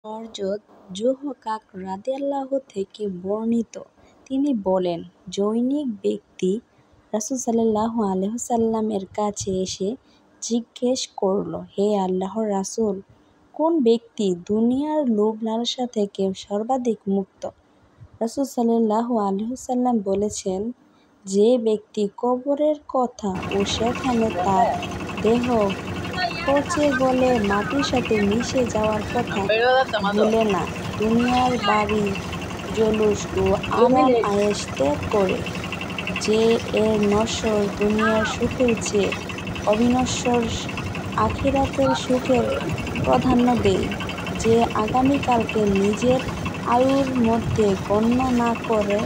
হযরত যুহকাক রাদিয়াল্লাহু থেকে বর্ণিত, তিনি বলেন, জনৈক ব্যক্তি রাসূল সাল্লাল্লাহু আলাইহি ওয়াসাল্লামের কাছে এসে জিজ্ঞেস করল, হে আল্লাহর রাসূল, কোন ব্যক্তি দুনিয়ার লোভ লালসা থেকে সর্বাধিক মুক্ত? রাসূল সাল্লাল্লাহু আলাইহি ওয়াসাল্লাম বলেছেন, যে ব্যক্তি কবরের কথা ও সেখানে তার দেহ পচে গলে মাটির সাথে মিশে যাওয়ার কথা ভোলে না, দুনিয়ার বাড়ি জলুস ও আরাম আয়েশ ত্যাগ করে, যে এর নশ্বর দুনিয়ার সুখের চেয়ে অবিনশ্বর আখিরাতের সুখের প্রাধান্য দেয়, যে আগামীকালকে নিজের আয়ুর মধ্যে গণ্য না করে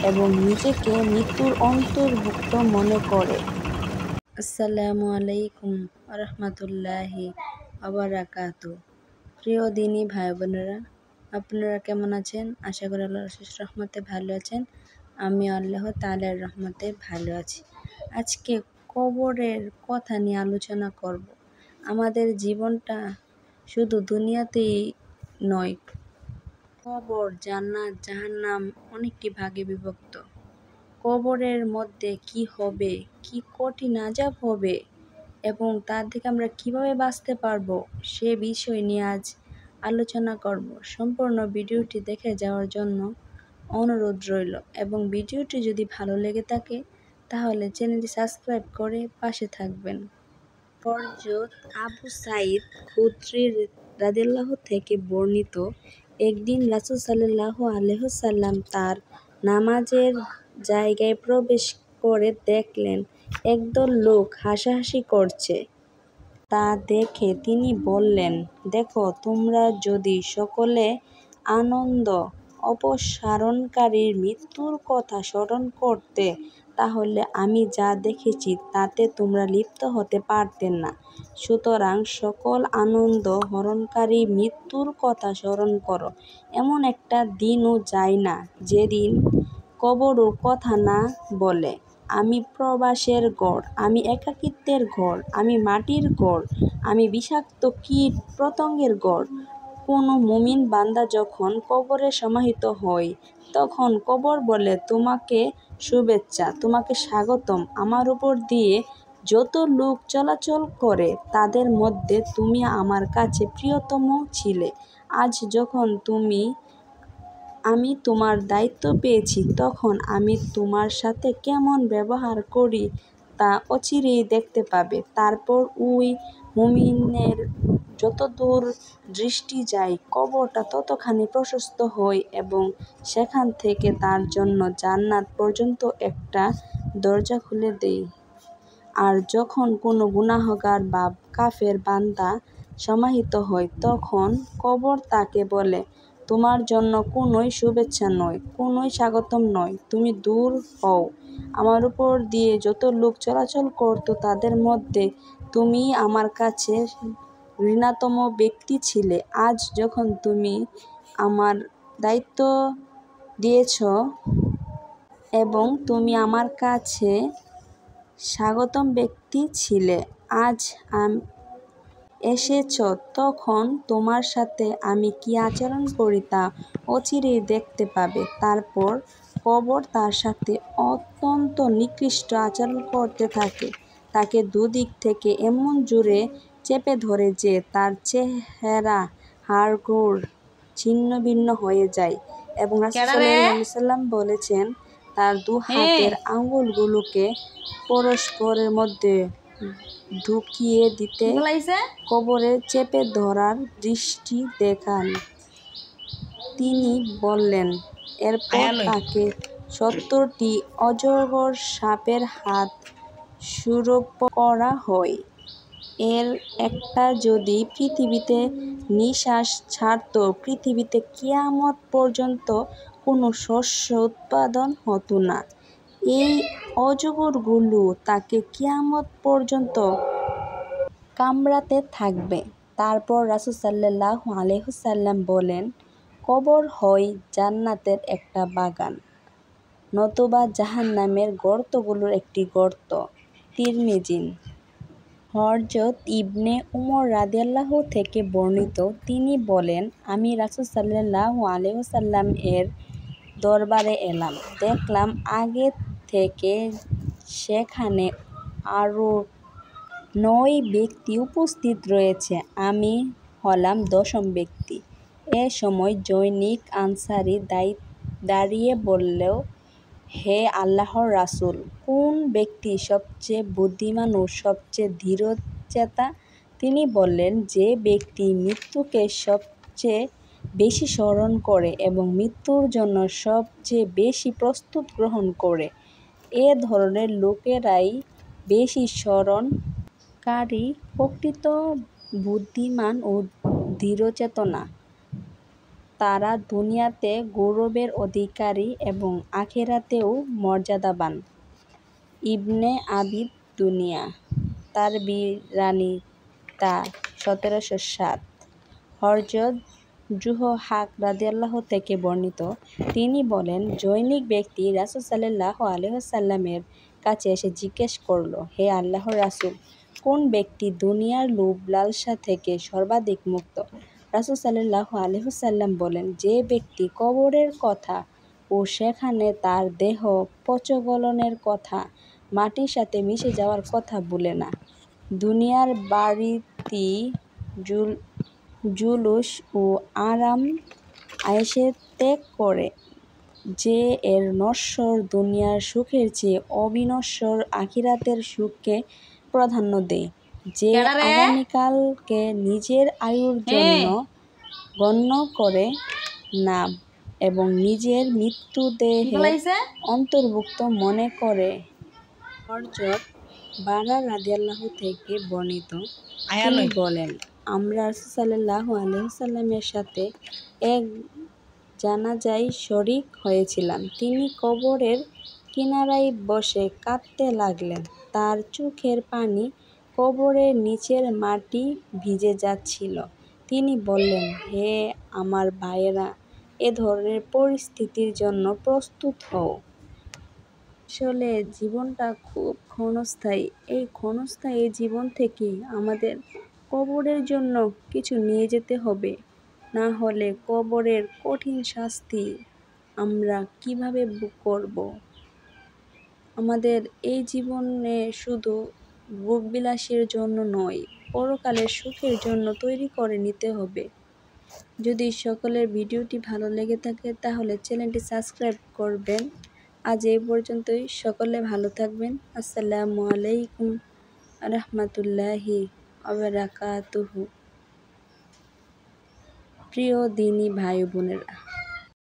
এবং নিজেকে মৃত্যুর অন্তর্ভুক্ত মনে করে। আসসালামু আলাইকুম ওয়া রাহমাতুল্লাহি ওয়া বারাকাতুহু। প্রিয় দিনী ভাই বোনেরা, আপনারা কেমন আছেন? আশা করি আল্লাহর অশেষ রহমতে ভালো আছেন। আমি আল্লাহ তাআলার রহমতে ভালো আছি। আজকে কবরের কথা নিয়ে আলোচনা করব। আমাদের জীবনটা শুধু দুনিয়াতেই নয়, কবর, জান্নাত, জাহান্নাম অনেকটি ভাগে বিভক্ত। কবরের মধ্যে কি হবে, কি কঠিন আযাব হবে এবং তার থেকে আমরা কিভাবে বাঁচতে পারবো, সে বিষয় নিয়ে আজ আলোচনা করব। সম্পূর্ণ ভিডিওটি দেখে যাওয়ার জন্য অনুরোধ রইল এবং ভিডিওটি যদি ভালো লেগে থাকে তাহলে চ্যানেলটি সাবস্ক্রাইব করে পাশে থাকবেন। হযরত আবু সাঈদ খুদরী রাদিয়াল্লাহু থেকে বর্ণিত, একদিন রাসূল সাল্লাল্লাহু আলাইহি ওয়াসাল্লাম তার নামাজের জায়গায় প্রবেশ করে দেখলেন একদল লোক হাসাহাসি করছে। তা দেখে তিনি বললেন, দেখো, তোমরা যদি সকলে আনন্দ অপসারণকারীর মৃত্যুর কথা স্মরণ করতে, তাহলে আমি যা দেখেছি তাতে তোমরা লিপ্ত হতে পারতে না। সুতরাং সকল আনন্দ হরণকারী মৃত্যুর কথা স্মরণ করো। এমন একটা দিনও যায় না যেদিন কবরও কথা না বলে, আমি প্রবাসের ঘর, আমি একাকিত্বের ঘর, আমি মাটির ঘর, আমি বিষাক্ত কীট পতঙ্গের ঘর। কোনো মুমিন বান্দা যখন কবরে সমাহিত হয়, তখন কবর বলে, তোমাকে শুভেচ্ছা, তোমাকে স্বাগতম। আমার উপর দিয়ে যত লোক চলাচল করে তাদের মধ্যে তুমি আমার কাছে প্রিয়তম ছিলে। আজ যখন আমি তোমার দায়িত্ব পেয়েছি, তখন আমি তোমার সাথে কেমন ব্যবহার করি তা অচিরেই দেখতে পাবে। তারপর ওই মুমিনের যতদূর দৃষ্টি যায়, কবরটা ততখানি প্রশস্ত হয় এবং সেখান থেকে তার জন্য জান্নাত পর্যন্ত একটা দরজা খুলে দেয়। আর যখন কোনো গুনাহগার বা কাফের বান্দা সমাহিত হয়, তখন কবর তাকে বলে, তোমার জন্য কোনোই শুভেচ্ছা নয়, কোনোই স্বাগতম নয়, তুমি দূর হও। আমার উপর দিয়ে যত লোক চলাচল করত তাদের মধ্যে তুমি আমার কাছে ঘৃণাতম ব্যক্তি ছিলে। আজ যখন তুমি আমার দায়িত্ব দিয়েছ এবং তুমি আমার কাছে স্বাগতম ব্যক্তি ছিলে, আজ এসেছ, তখন তোমার সাথে আমি কি আচরণ করি তা অচিরেই দেখতে পাবে। তারপর কবর তার সাথে অত্যন্ত নিকৃষ্ট আচরণ করতে থাকে, তাকে দুদিক থেকে এমন জোরে চেপে ধরে যে তার চেহারা, হাড়গোড় ছিন্নভিন্ন হয়ে যায় এবং রাসূল সাল্লাল্লাহু আলাইহি ওয়াসাল্লাম বলেছেন, তার দু হাতের আঙ্গুলগুলোকে পরস্পরের মধ্যে ঢুকিয়ে দিতে কবরে চেপে ধরার দৃষ্টি দেখান। তিনি বললেন, এরপর তাকে ৭০টি অজগর সাপের হাত সুরূপ করা হয়। এর একটা যদি পৃথিবীতে নিঃশ্বাস ছাড়ত, পৃথিবীতে কিয়ামত পর্যন্ত কোনো শস্য উৎপাদন হতো না। এই অজগরগুলো তাকে কিয়ামত পর্যন্ত কামড়াতে থাকবে। তারপর রাসূল সাল্লাল্লাহু আলাইহি ওয়াসাল্লাম বলেন, কবর হয় জান্নাতের একটা বাগান, নতুবা জাহান্নামের গর্তগুলোর একটি গর্ত। তিরমিজি। হযরত ইবনে উমর রাদিয়াল্লাহু থেকে বর্ণিত, তিনি বলেন, আমি রাসূল সাল্লাল্লাহু আলাইহি ওয়াসাল্লাম এর দরবারে এলাম। দেখলাম আগে থেকে সেখানে আরও ৯ ব্যক্তি উপস্থিত রয়েছে। আমি হলাম ১০ম ব্যক্তি। এ সময় জনৈক আনসারী দাঁড়িয়ে বলল, হে আল্লাহর রাসূল, কোন ব্যক্তি সবচেয়ে বুদ্ধিমান ও সবচেয়ে দৃঢ়চেতা? তিনি বললেন, যে ব্যক্তি মৃত্যুকে সবচেয়ে বেশি স্মরণ করে এবং মৃত্যুর জন্য সবচেয়ে বেশি প্রস্তুত গ্রহণ করে। এ ধরনের লোকেরাই বেশি স্মরণকারী, প্রকৃত বুদ্ধিমান ও দৃঢ়চেতনা। তারা দুনিয়াতে গৌরবের অধিকারী এবং আখিরাতেও মর্যাদাবান। ইবনে আবি দুনিয়া, তারবিরানী তা ১৭০৭। হযরত যুহহাক রাদিয়াল্লাহু থেকে বর্ণিত, তিনি বলেন, জনৈক ব্যক্তি রাসূল সাল্লাল্লাহু আলাইহি ওয়াসাল্লামের কাছে এসে জিজ্ঞেস করল, হে আল্লাহর রাসূল, কোন ব্যক্তি দুনিয়ার লোভ লালসা থেকে সর্বাধিক মুক্ত? রাসূল সাল্লাল্লাহু আলাইহি ওয়াসাল্লাম বলেন, যে ব্যক্তি কবরের কথা ও সেখানে তার দেহ পচগলনের কথা, মাটির সাথে মিশে যাওয়ার কথা ভুলে না। দুনিয়ার বাড়তি জুলুস ও আরাম আয়েশে ত্যাগ করে, যে এর নশ্বর দুনিয়ার সুখের চেয়ে অবিনশ্বর আখিরাতের সুখকে প্রাধান্য দেয়, যে আগামীকালকে নিজের আয়ুর জন্য গণ্য করে না এবং নিজের মৃত্যু দেহের অন্তর্ভুক্ত মনে করে। হযরত বারা রাদিয়াল্লাহু থেকে বর্ণিত, তিনি বলেন, আমরা রাসূল সাল্লাল্লাহু আলাইহি ওয়াসাল্লামের সাথে এক জানাজায় শরীক হয়েছিলাম। তিনি কবরের কিনারায় বসে কাঁদতে লাগলেন। তার চোখের পানি কবরের নিচের মাটি ভিজে যাচ্ছিল। তিনি বললেন, হে আমার ভাইয়েরা, এ ধরনের পরিস্থিতির জন্য প্রস্তুত হও। আসলে জীবনটা খুব ক্ষণস্থায়ী। এই ক্ষণস্থায়ী জীবন থেকে আমাদের কবরের জন্য কিছু নিয়ে যেতে হবে। না হলে কবরের কঠিন শাস্তি আমরা কিভাবে ভোগ করব? আমাদের এই জীবনে শুধু ভোগবিলাসের জন্য নয়, পরকালের সুখের জন্য তৈরি করে নিতে হবে। যদি সকলের ভিডিওটি ভালো লেগে থাকে তাহলে চ্যানেলটি সাবস্ক্রাইব করবেন। আজ এই পর্যন্তই। সকলে ভালো থাকবেন। আসসালামু আলাইকুম রাহমাতুল্লাহি ওয়া বারাকাতুহু। প্রিয় দিনী ভাই বোনেরা।